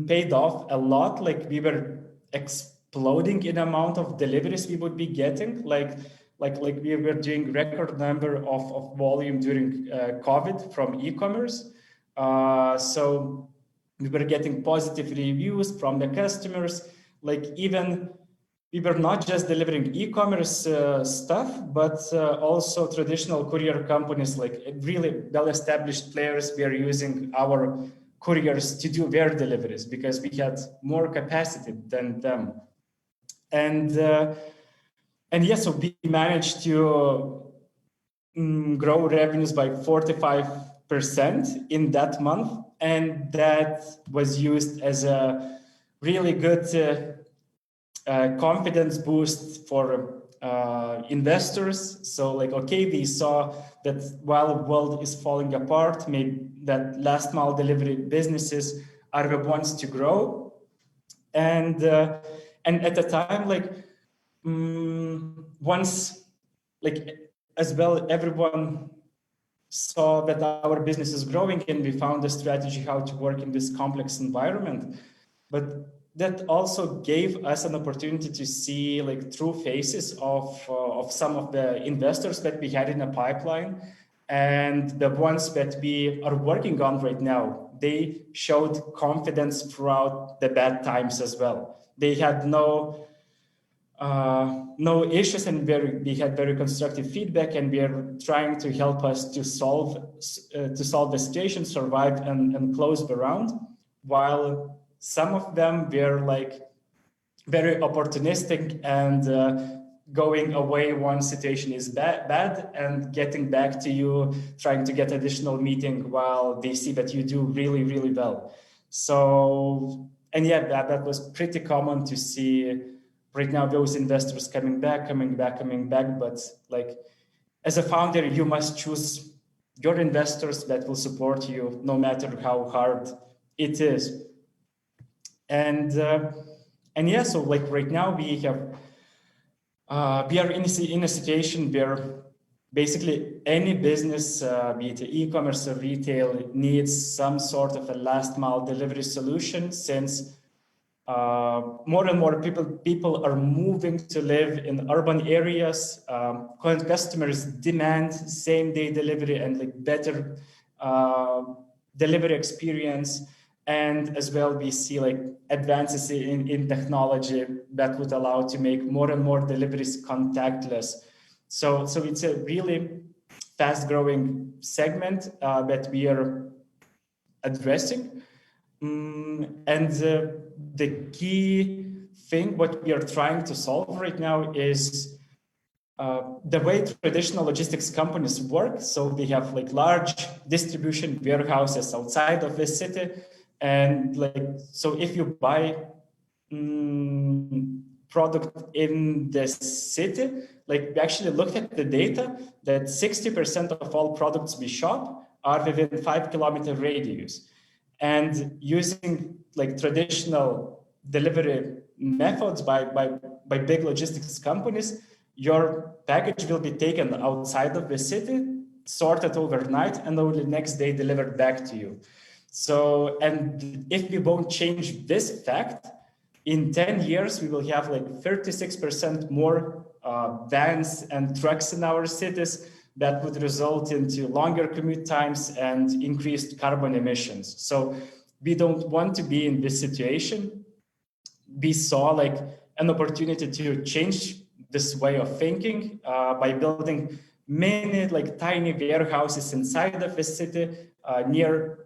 paid off a lot. Like we were exploding in amount of deliveries we would be getting. Like we were doing record number of volume during COVID from e-commerce. So we were getting positive reviews from the customers. Like even we were not just delivering e-commerce stuff, but also traditional courier companies, like really well-established players, were using our couriers to do their deliveries because we had more capacity than them. And yeah, so we managed to grow revenues by 45% in that month. And that was used as a really good confidence boost for investors. So like, okay, we saw that while the world is falling apart, maybe that last mile delivery businesses are the ones to grow. And at the time, like once, like as well, everyone saw that our business is growing and we found a strategy how to work in this complex environment. But that also gave us an opportunity to see like true faces of some of the investors that we had in a pipeline, and the ones that we are working on right now. They showed confidence throughout the bad times as well. They had no issues, and we had very constructive feedback, and we are trying to help us to solve the situation, survive and close the round, while some of them were like very opportunistic and going away once situation is bad and getting back to you, trying to get additional meeting while they see that you do really, really well. So, and yeah, that was pretty common to see right now, those investors coming back, but like as a founder, you must choose your investors that will support you no matter how hard it is. And yeah, so like right now we have we are in a situation where basically any business, be it e-commerce or retail, needs some sort of a last mile delivery solution, since more and more people are moving to live in urban areas. Customers demand same-day delivery and like better delivery experience. And as well, we see like advances in technology that would allow to make more and more deliveries contactless. So it's a really fast-growing segment that we are addressing. And the key thing, what we are trying to solve right now is the way traditional logistics companies work. So we have like large distribution warehouses outside of the city. And like, so if you buy product in the city, like we actually looked at the data that 60% of all products we shop are within 5-kilometer radius. And using like traditional delivery methods by big logistics companies, your package will be taken outside of the city, sorted overnight, and only next day delivered back to you. So, and if we won't change this fact, in 10 years, we will have like 36% more vans and trucks in our cities. That would result into longer commute times and increased carbon emissions. So we don't want to be in this situation. We saw like an opportunity to change this way of thinking by building many like tiny warehouses inside of the city near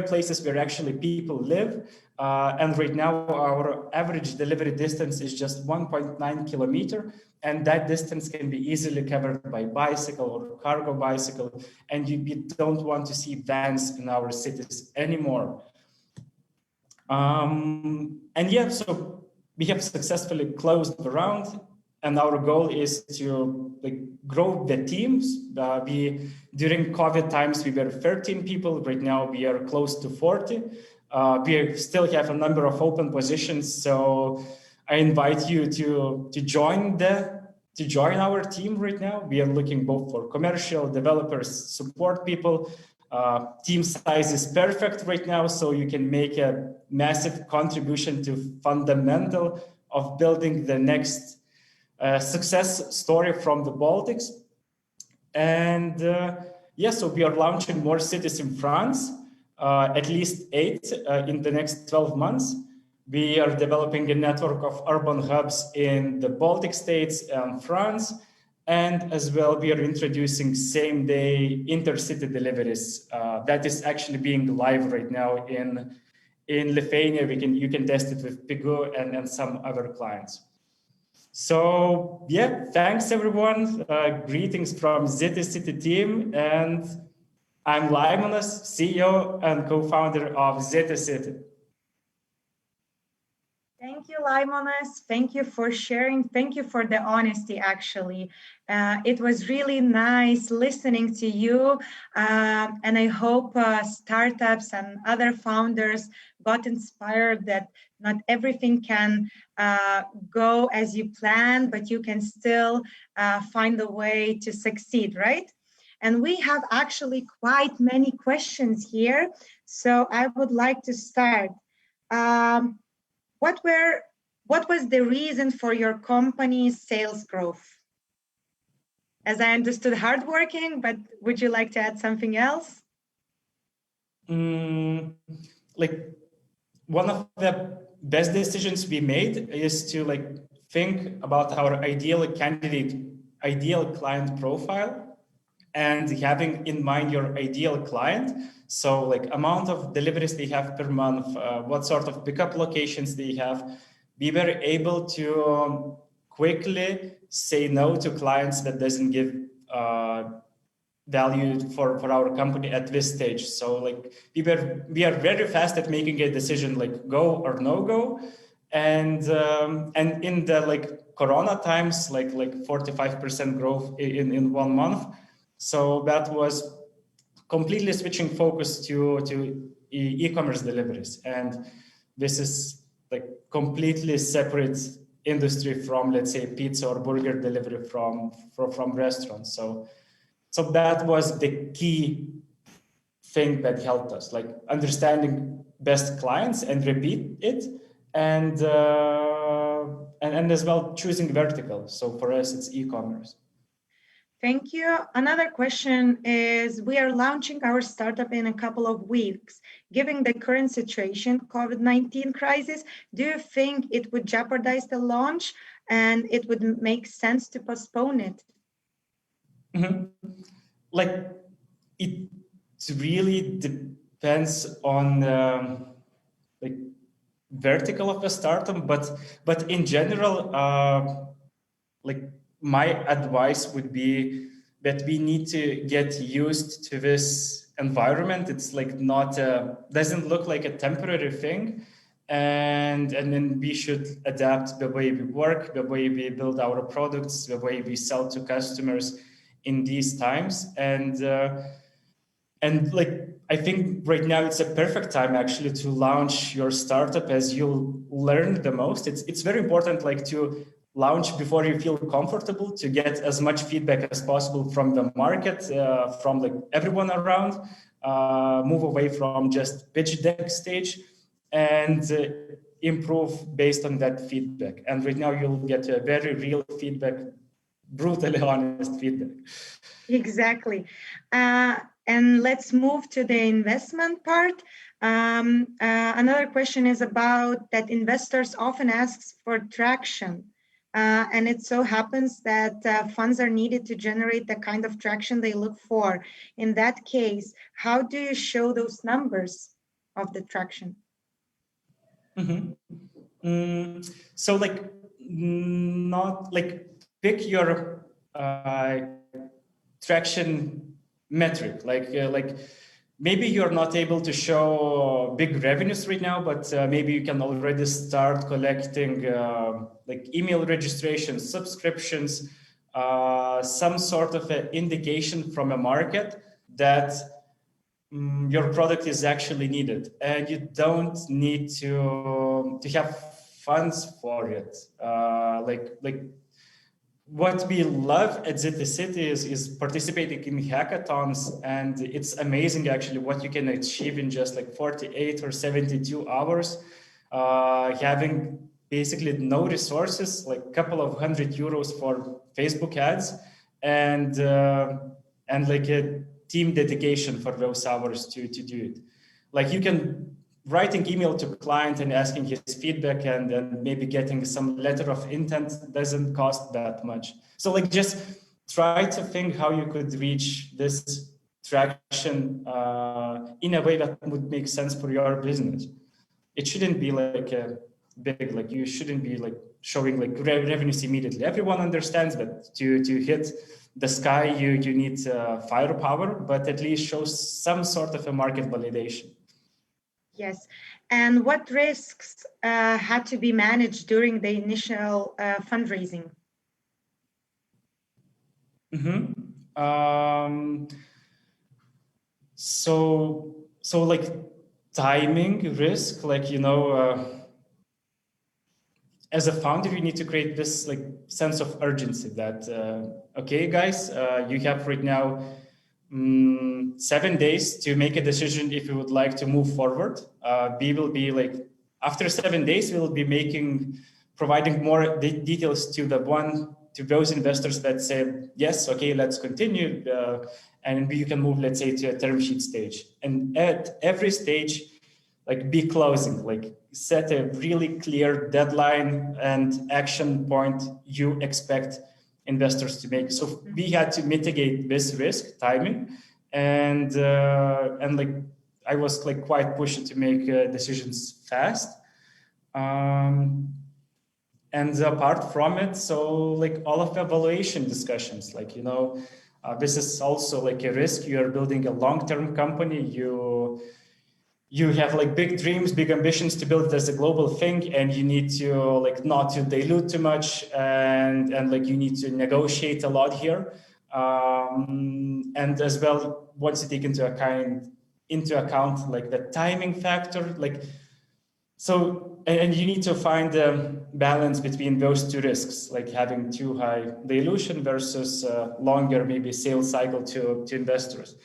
places where actually people live. And right now our average delivery distance is just 1.9 kilometer. And that distance can be easily covered by bicycle or cargo bicycle. And we don't want to see vans in our cities anymore. And yeah, so we have successfully closed the round, and our goal is to like grow the teams. During COVID times, we were 13 people. Right now, we are close to 40. We still have a number of open positions, so I invite you to join our team right now. We are looking both for commercial developers, support people. Team size is perfect right now, so you can make a massive contribution to fundamental of building the next success story from the Baltics. And yeah, so we are launching more cities in France, at least 8 in the next 12 months. We are developing a network of urban hubs in the Baltic states and France. And as well, we are introducing same-day intercity deliveries. That is actually being live right now in Lithuania. You can test it with Pigu and some other clients. So yeah, thanks everyone. Greetings from ZITICITY team, and I'm Laimonas, CEO and co-founder of ZITICITY. Thank you, Laimonas. Thank you for sharing. Thank you for the honesty, actually. It was really nice listening to you. And I hope startups and other founders got inspired that not everything can go as you plan, but you can still find a way to succeed, right? And we have actually quite many questions here. So I would like to start. What was the reason for your company's sales growth? As I understood, hardworking, but would you like to add something else? Like one of the best decisions we made is to like think about our ideal client profile, and having in mind your ideal client. So like amount of deliveries they have per month, what sort of pickup locations they have. We were able to quickly say no to clients that doesn't give value for our company at this stage. So like we are very fast at making a decision like go or no go. And in the like Corona times, like 45% growth in 1 month. So that was completely switching focus to e-commerce deliveries. And this is like completely separate industry from, let's say, pizza or burger delivery from restaurants. So that was the key thing that helped us, like understanding best clients and repeat it, and as well choosing vertical. So for us, it's e-commerce. Thank you. Another question is, we are launching our startup in a couple of weeks. Given the current situation, COVID-19 crisis, do you think it would jeopardize the launch and it would make sense to postpone it? Mm-hmm. Like it really depends on like vertical of a startup, but in general, like my advice would be that we need to get used to this environment. It's like doesn't look like a temporary thing. And then we should adapt the way we work, the way we build our products, the way we sell to customers in these times. And like, I think right now it's a perfect time actually to launch your startup, as you'll learn the most. It's very important like to launch before you feel comfortable to get as much feedback as possible from the market, from like everyone around, move away from just pitch deck stage and improve based on that feedback. And right now you'll get a very real feedback, brutally honest feedback. Exactly. And let's move to the investment part. Another question is about that investors often ask for traction. And it so happens that funds are needed to generate the kind of traction they look for. In that case, how do you show those numbers of the traction? So like, not like pick your traction metric, like maybe you're not able to show big revenues right now, but maybe you can already start collecting like email registrations, subscriptions, some sort of an indication from a market that your product is actually needed, and you don't need to have funds for it. Like what we love at ZITICITY is participating in hackathons, and it's amazing actually what you can achieve in just like 48 or 72 hours, having basically no resources, like a couple of €100 for Facebook ads, and like a team dedication for those hours to do it. Like you can writing email to a client and asking his feedback and then maybe getting some letter of intent doesn't cost that much. So like just try to think how you could reach this traction in a way that would make sense for your business. It shouldn't be like a big, like you shouldn't be like showing like revenues immediately. Everyone understands that to hit the sky, you need firepower, but at least show some sort of a market validation. Yes. And what risks had to be managed during the initial fundraising? So like timing risk, like, you know, as a founder, you need to create this like sense of urgency that, okay, guys, you have right now 7 days to make a decision if you would like to move forward. We will be like, after 7 days, we will be providing more details to those investors that say, yes, okay, let's continue. And you can move, let's say, to a term sheet stage. And at every stage, like be closing, like set a really clear deadline and action point you expect investors to make. So we had to mitigate this risk, timing, and like I was like quite pushy to make decisions fast. And apart from it, so like all of the evaluation discussions, like, you know, this is also like a risk. You are building a long-term company. You have like big dreams, big ambitions to build it as a global thing, and you need to like not to dilute too much, and like you need to negotiate a lot here. And as well, once you take into account like the timing factor, like so, and you need to find a balance between those two risks, like having too high dilution versus longer maybe sales cycle to investors.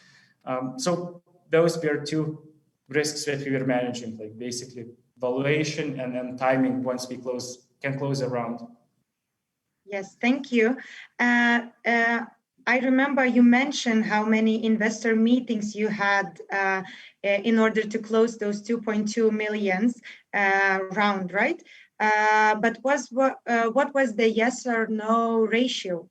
So those were two risks that we were managing, like basically valuation and timing once we can close a round. Yes, thank you. I remember you mentioned how many investor meetings you had in order to close those 2.2 millions round, right? But what was the yes or no ratio?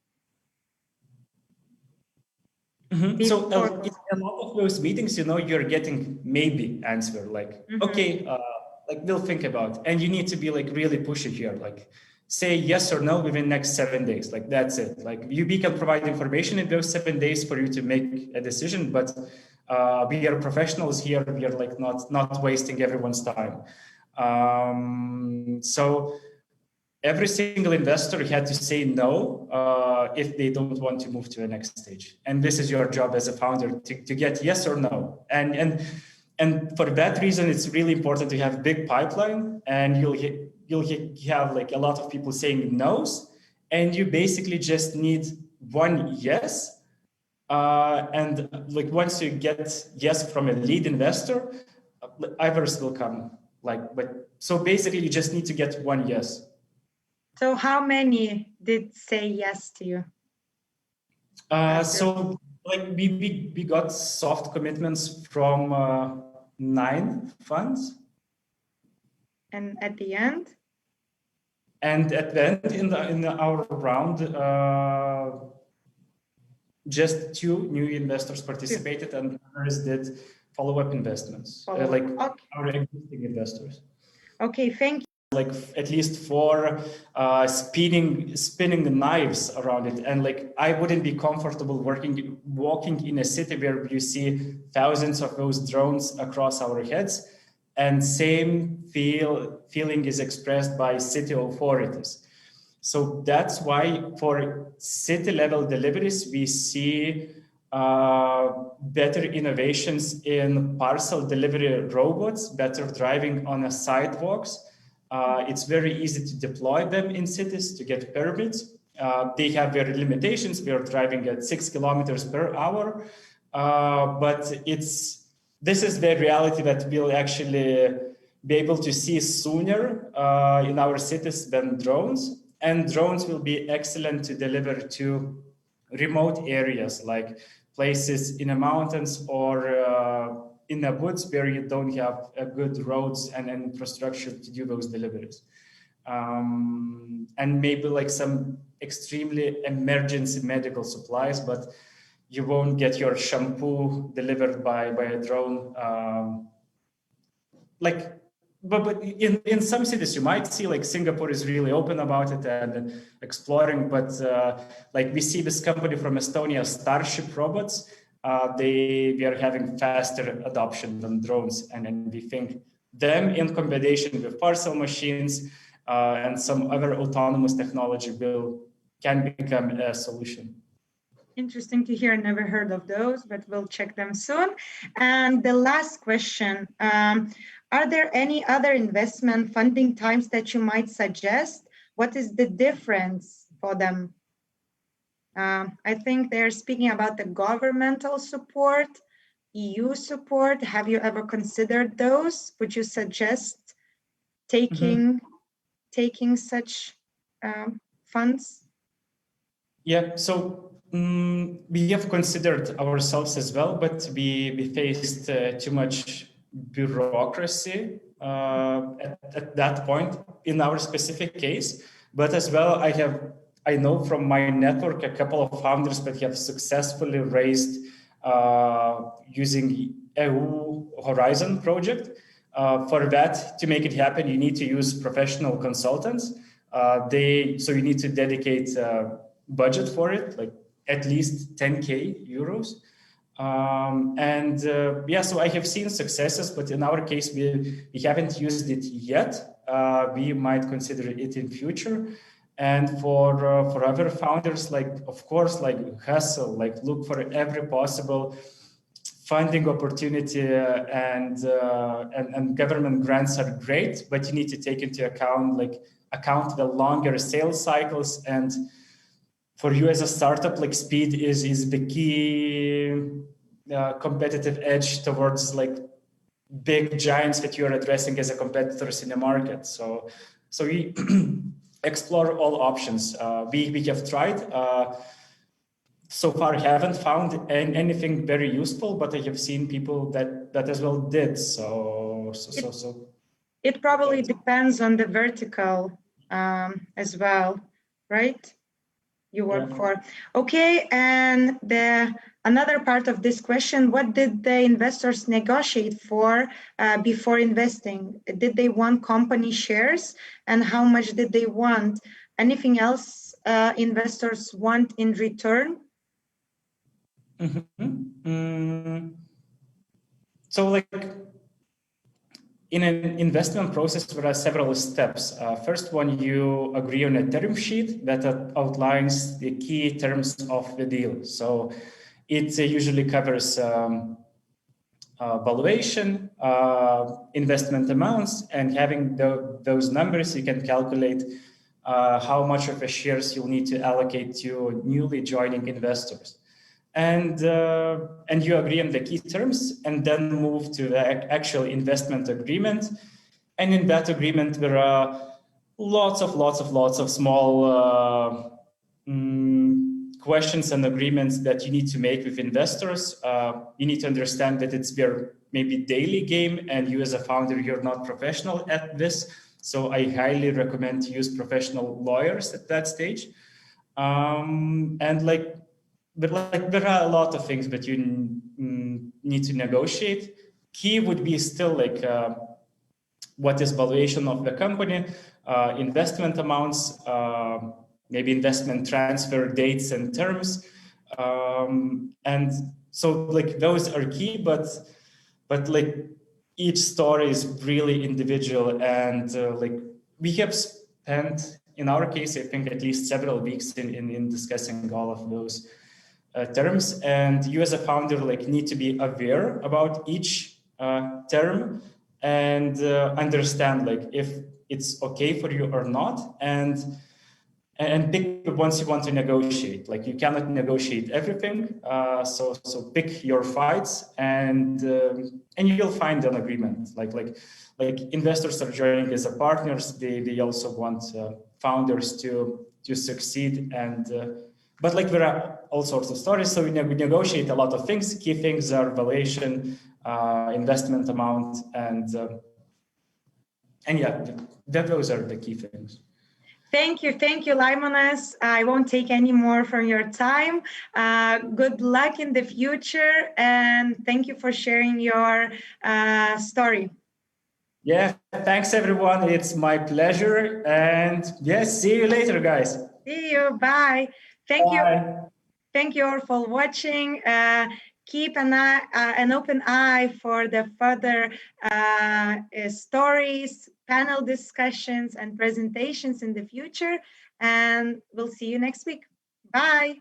So in a lot of those meetings, you know, you're getting maybe answer, like, okay, like we'll think about, and you need to be like really pushy here, like say yes or no within next 7 days, like that's it. Like we can provide information in those 7 days for you to make a decision, but we are professionals here. We are like not wasting everyone's time. So every single investor had to say no if they don't want to move to the next stage. And this is your job as a founder to get yes or no. And for that reason, it's really important to have big pipeline, and you'll have like a lot of people saying no's, and you basically just need one yes. And like once you get yes from a lead investor, others will come. But so basically you just need to get one yes. So how many did say yes to you? So like we got soft commitments from 9 funds. And at the end? And at the end, in our round, just 2 new investors participated, and others did follow-up investments, like our existing investors. Okay, thank you. Like at least 4 spinning knives around it, and like I wouldn't be comfortable walking in a city where you see thousands of those drones across our heads, and same feeling is expressed by city authorities. So that's why for city level deliveries we see better innovations in parcel delivery robots, better driving on the sidewalks. It's very easy to deploy them in cities to get permits. They have their limitations. We are driving at 6 kilometers per hour, but this is the reality that we'll actually be able to see sooner in our cities than drones. And drones will be excellent to deliver to remote areas, like places in the mountains or in the woods where you don't have good roads and infrastructure to do those deliveries. And maybe like some extremely emergency medical supplies, but you won't get your shampoo delivered by a drone. But in some cities you might see, like Singapore is really open about it and exploring, but like we see this company from Estonia, Starship Robots, we are having faster adoption than drones, and we think them in combination with parcel machines and some other autonomous technology can become a solution. Interesting to hear. Never heard of those, but we'll check them soon. And the last question, are there any other investment funding types that you might suggest? What is the difference for them? I think they're speaking about the governmental support, EU support. Have you ever considered those? Would you suggest taking such funds? Yeah, so we have considered ourselves as well, but we faced too much bureaucracy at that point in our specific case. But as well, I know from my network a couple of founders that have successfully raised using EU Horizon project. For that, to make it happen, you need to use professional consultants. So you need to dedicate budget for it, like at least 10K euros. So I have seen successes, but in our case, we haven't used it yet. We might consider it in future. And for other founders, like, of course, like hustle, like look for every possible funding opportunity, and government grants are great, but you need to take into account the longer sales cycles. And for you as a startup, like speed is the key competitive edge towards like big giants that you are addressing as a competitors in the market. So we explore all options. We have tried. So far, haven't found anything very useful, but I have seen people that as well did. So it probably depends on the vertical as well, right? You work for. Okay, and another part of this question: what did the investors negotiate for before investing? Did they want company shares, and how much did they want? Anything else investors want in return? So like in an investment process, there are several steps. First one, you agree on a term sheet that outlines the key terms of the deal. So it usually covers valuation, investment amounts, and having those numbers, you can calculate how much of the shares you'll need to allocate to newly joining investors. And you agree on the key terms, and then move to the actual investment agreement. And in that agreement, there are lots of small questions and agreements that you need to make with investors. You need to understand that it's their maybe daily game, and you as a founder, you're not professional at this. So I highly recommend to use professional lawyers at that stage. But there are a lot of things that you need to negotiate. Key would be still what is valuation of the company, investment amounts, maybe investment transfer dates and terms. And so those are key, but each story is really individual, and we have spent, in our case, I think at least several weeks in discussing all of those terms, and you as a founder need to be aware about each term and understand if it's okay for you or not, and pick the ones you want to negotiate. You cannot negotiate everything, so pick your fights, and you'll find an agreement. Like investors are joining as a partners. They also want founders to succeed, and but there are all sorts of stories. So we negotiate a lot of things. Key things are valuation, investment amount, and yeah, those are the key things. Thank you, Laimonas. I won't take any more from your time. Good luck in the future, and thank you for sharing your story. Yeah, thanks everyone. It's my pleasure, and yes, see you later, guys. See you. Bye. Thank you. Thank you all for watching. Keep an open eye for the further stories, panel discussions, and presentations in the future. And we'll see you next week. Bye.